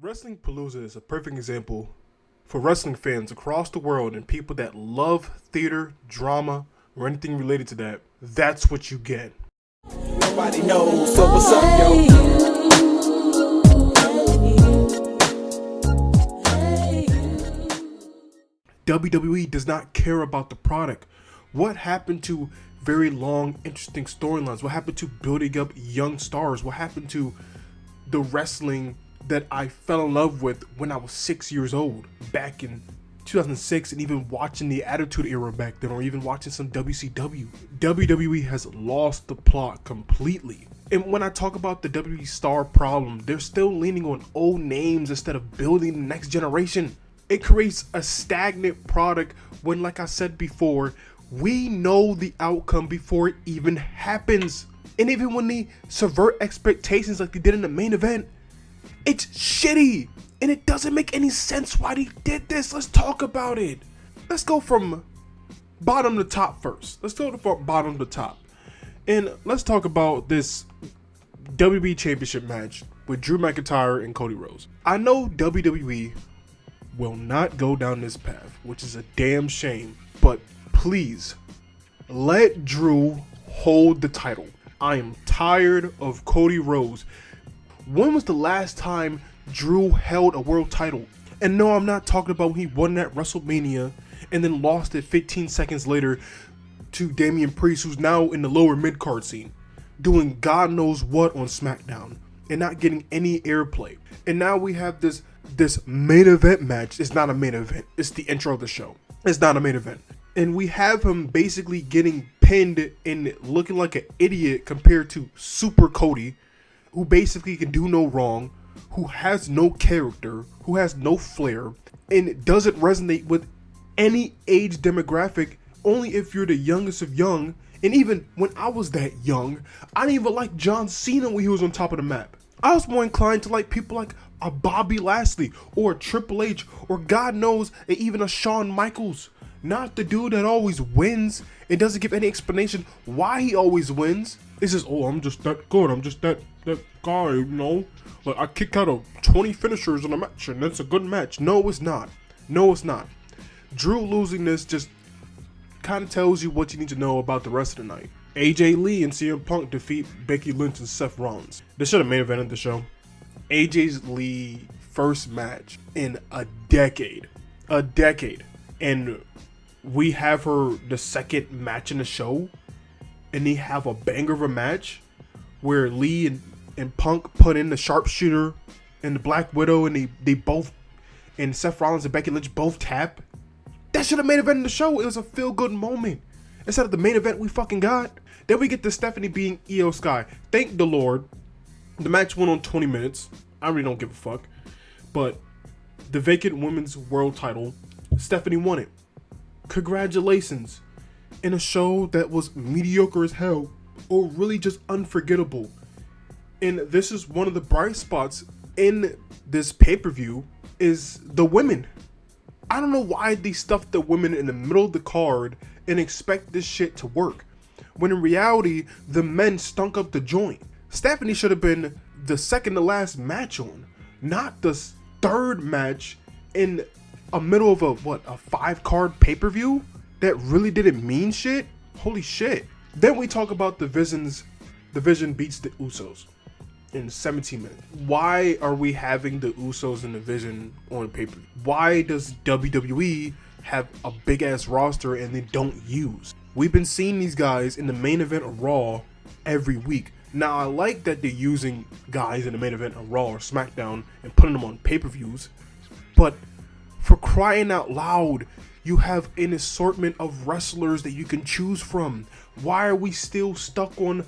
Wrestlepalooza is a perfect example for wrestling fans across the world and people that love theater, drama, or anything related to that. That's what you get. Nobody knows, so what's up, yo? WWE does not care about the product. What happened to very long, interesting storylines? What happened to building up young stars? What happened to the wrestling that I fell in love with when I was 6 years old, back in 2006, and even watching the Attitude Era back then, or even watching some WCW. WWE has lost the plot completely. And when I talk about the WWE star problem, they're still leaning on old names instead of building the next generation. It creates a stagnant product when, like I said before, we know the outcome before it even happens. And even when they subvert expectations like they did in the main event, it's shitty. And it doesn't make any sense why they did this. Let's talk about it. Let's go from bottom to top first. Let's go from bottom to top. And let's talk about this WWE Championship match with Drew McIntyre and Cody Rhodes. I know WWE will not go down this path, which is a damn shame, but please let Drew hold the title. I am tired of Cody Rhodes. When was the last time Drew held a world title? And no, I'm not talking about when he won at WrestleMania and then lost it 15 seconds later to Damian Priest, who's now in the lower mid-card scene, doing God knows what on SmackDown and not getting any airplay. And now we have this main event match. It's not a main event. It's the intro of the show. It's not a main event. And we have him basically getting pinned and looking like an idiot compared to Super Cody, who basically can do no wrong, who has no character, who has no flair, and doesn't resonate with any age demographic, only if you're the youngest of young. And even when I was that young, I didn't even like John Cena when he was on top of the map. I was more inclined to like people like a Bobby Lashley or a Triple H or God knows even a Shawn Michaels. Not the dude that always wins and doesn't give any explanation why he always wins. It's just, oh, I'm just that good. I'm just that guy, you know? Like, I kick out of 20 finishers in a match and that's a good match. No, it's not. No, it's not. Drew losing this just kind of tells you what you need to know about the rest of the night. AJ Lee and CM Punk defeat Becky Lynch and Seth Rollins. This should have main evented the show. AJ Lee first match in a decade. And we have her the second match in the show, and they have a banger of a match where Lee and Punk put in the sharpshooter and the Black Widow, and they both, and Seth Rollins and Becky Lynch both tap. That should have main evented the show. It was a feel-good moment instead of the main event we fucking got. Then we get to Stephanie being Io Sky. Thank the Lord. The match went on 20 minutes. I really don't give a fuck. But the vacant women's world title, Stephanie won it. Congratulations. In a show that was mediocre as hell or really just unforgettable. And this is one of the bright spots in this pay-per-view is the women. I don't know why they stuffed the women in the middle of the card and expect this shit to work, when in reality, the men stunk up the joint. Stephanie should have been the second to last match on, not the third match in a middle of a 5-card pay-per-view that really didn't mean shit. Holy shit. Then we talk about the Vision beats the Usos in 17 minutes. Why are we having the Usos and the Vision on pay-per-view? Why does WWE have a big ass roster and they don't use? We've been seeing these guys in the main event of Raw every week. Now, I like that they're using guys in the main event of Raw or SmackDown and putting them on pay-per-views, but for crying out loud, you have an assortment of wrestlers that you can choose from. Why are we still stuck on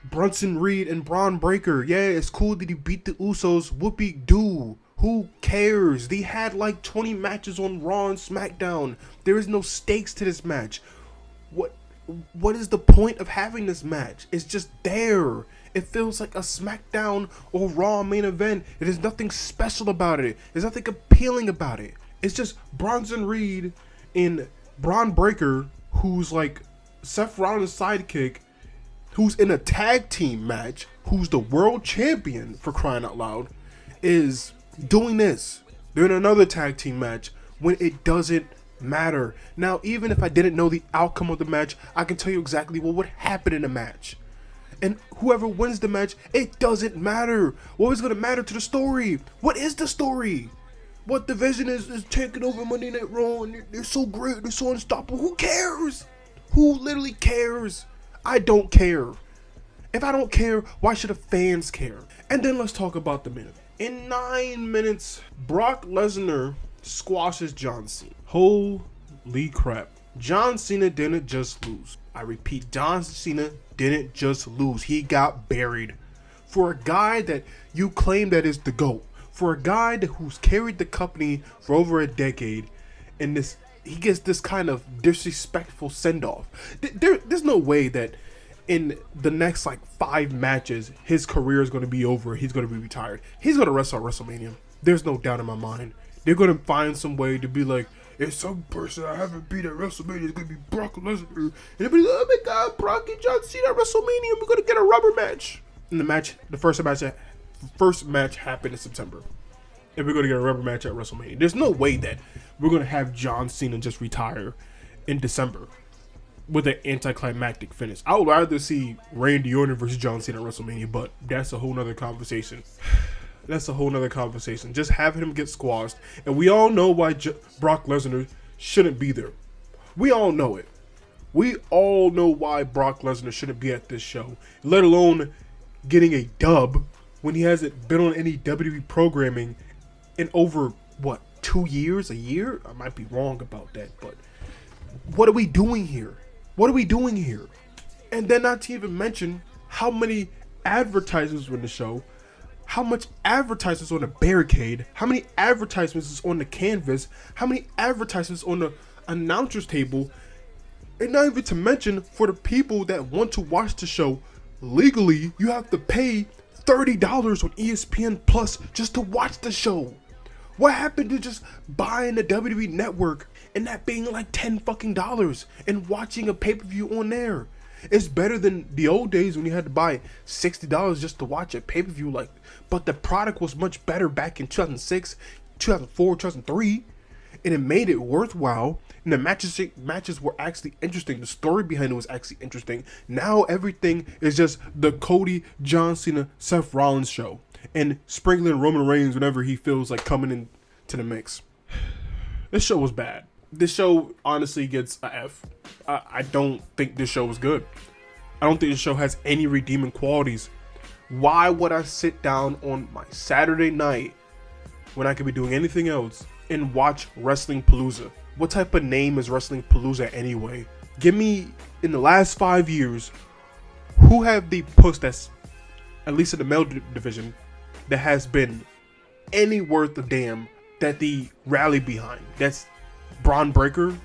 Bronson Reed and Braun Breaker? Yeah, it's cool that he beat the Usos. Whoopie-doo. Who cares? They had like 20 matches on Raw and SmackDown. There is no stakes to this match. What is the point of having this match? It's just there. It feels like a SmackDown or Raw main event. There's nothing special about it. There's nothing appealing about it. It's just Bronson Reed and Braun Breaker, who's like Seth Rollins' sidekick, who's in a tag team match, who's the world champion, for crying out loud, is doing this. They're in another tag team match when it doesn't matter. Now, even if I didn't know the outcome of the match, I can tell you exactly what would happen in the match. And whoever wins the match, it doesn't matter. What is going to matter to the story? What is the story? What division is taking over Monday Night Raw, and they're so great, they're so unstoppable. Who cares? Who literally cares? I don't care. If I don't care, why should the fans care? And then let's talk about the minute. In 9 minutes, Brock Lesnar squashes John Cena. Holy crap. John Cena didn't just lose. I repeat, John Cena didn't just lose. He got buried. For a guy that you claim that is the GOAT, for a guy who's carried the company for over a decade, and he gets this kind of disrespectful send-off. There's no way that in the next like 5 matches, his career is going to be over. He's going to be retired. He's going to wrestle at WrestleMania. There's no doubt in my mind. They're going to find some way to be like, if some person I haven't beat at WrestleMania is going to be Brock Lesnar. And they'll be like, oh my God, Brock and John Cena at WrestleMania. We're going to get a rubber match. And the first match happened in September. And we're going to get a rubber match at WrestleMania. There's no way that we're going to have John Cena just retire in December with an anticlimactic finish. I would rather see Randy Orton versus John Cena at WrestleMania, but that's a whole nother conversation. That's a whole nother conversation. Just having him get squashed. And we all know why Brock Lesnar shouldn't be there. We all know it. We all know why Brock Lesnar shouldn't be at this show, let alone getting a dub when he hasn't been on any WWE programming in over, 2 years? A year? I might be wrong about that, but what are we doing here? What are we doing here? And then not to even mention how many advertisements were in the show, how much advertisements on the barricade, how many advertisements is on the canvas, how many advertisements on the announcer's table, and not even to mention for the people that want to watch the show legally, you have to pay $30 on ESPN Plus just to watch the show. What happened to just buying the WWE Network and that being like $10 fucking and watching a pay-per-view on there? It's better than the old days when you had to buy $60 just to watch a pay-per-view. But the product was much better back in 2006, 2004, 2003, and it made it worthwhile. And the matches were actually interesting. The story behind it was actually interesting. Now everything is just the Cody, John Cena, Seth Rollins show, and sprinkling Roman Reigns whenever he feels like coming into the mix. This show was bad. This show honestly gets a F. I don't think this show was good. I don't think this show has any redeeming qualities. Why would I sit down on my Saturday night when I could be doing anything else and watch Wrestlepalooza? What type of name is Wrestlepalooza anyway? Give me, in the last 5 years, who have they pushed that's, at least in the male division, that has been any worth a damn that the rally behind? That's Braun Breaker.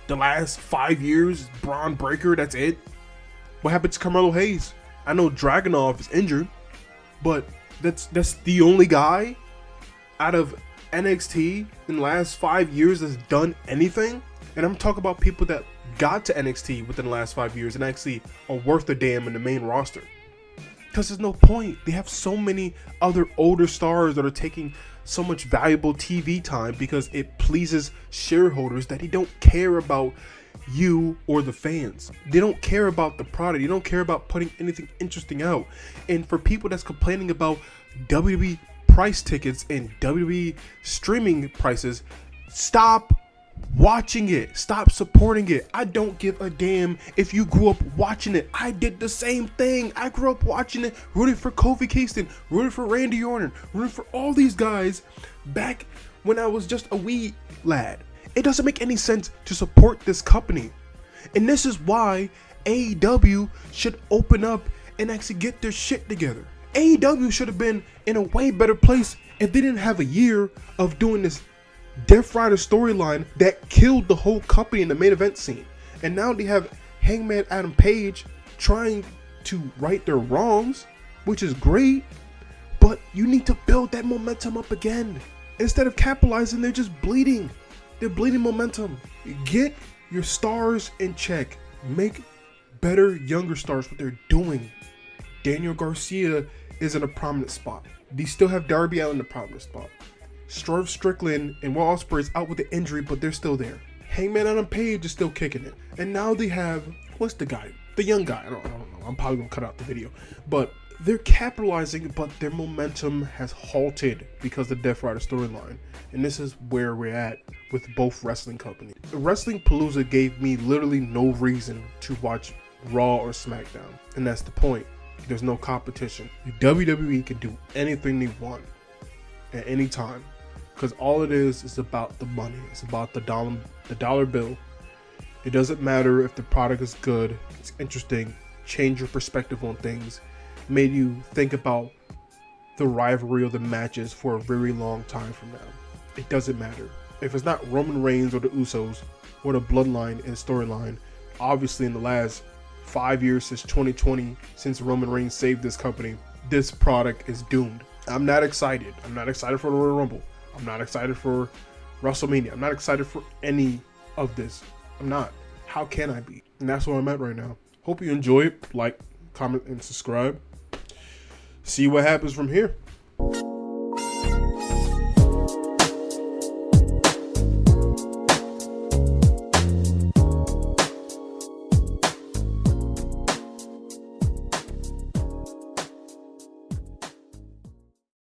The last 5 years, Braun Breaker, that's it. What happened to Carmelo Hayes? I know Dragunov is injured, but that's the only guy out of NXT in the last 5 years that's done anything. And I'm talking about people that got to NXT within the last 5 years and actually are worth a damn in the main roster. Because there's no point. They have so many other older stars that are taking so much valuable TV time because it pleases shareholders that they don't care about you or the fans. They don't care about the product. They don't care about putting anything interesting out. And for people that's complaining about WWE price tickets and WWE streaming prices, stop watching it. Stop supporting it. I don't give a damn if you grew up watching it. I did the same thing. I grew up watching it, rooting for Kofi Kingston, rooting for Randy Orton, rooting for all these guys back when I was just a wee lad. It doesn't make any sense to support this company. And this is why AEW should open up and actually get their shit together. AEW should have been in a way better place if they didn't have a year of doing this Death Rider storyline that killed the whole company in the main event scene. And now they have Hangman Adam Page trying to right their wrongs, which is great, but you need to build that momentum up again. Instead of capitalizing, they're just bleeding. They're bleeding momentum. Get your stars in check. Make better younger stars what they're doing. Daniel Garcia is in a prominent spot. They still have Darby Allin in a prominent spot. Swerve Strickland and Will Ospreay is out with the injury, but they're still there. Hangman Adam Page is still kicking it. And now they have, what's the guy? The young guy. I don't know. I'm probably going to cut out the video. But they're capitalizing, but their momentum has halted because of the Death Rider storyline. And this is where we're at with both wrestling companies. Wrestlepalooza gave me literally no reason to watch Raw or SmackDown. And that's the point. There's no competition. The WWE can do anything they want at any time. Because all it is about the money. It's about the dollar bill. It doesn't matter if the product is good, it's interesting, change your perspective on things, made you think about the rivalry of the matches for a very long time from now. It doesn't matter. If it's not Roman Reigns or the Usos or the Bloodline and storyline, obviously in the last 5 years since 2020, since Roman Reigns saved this company, this product is doomed. I'm not excited. I'm not excited for the Royal Rumble. I'm not excited for WrestleMania. I'm not excited for any of this. I'm not. How can I be? And that's where I'm at right now. Hope you enjoy it. Like, comment, and subscribe. See what happens from here.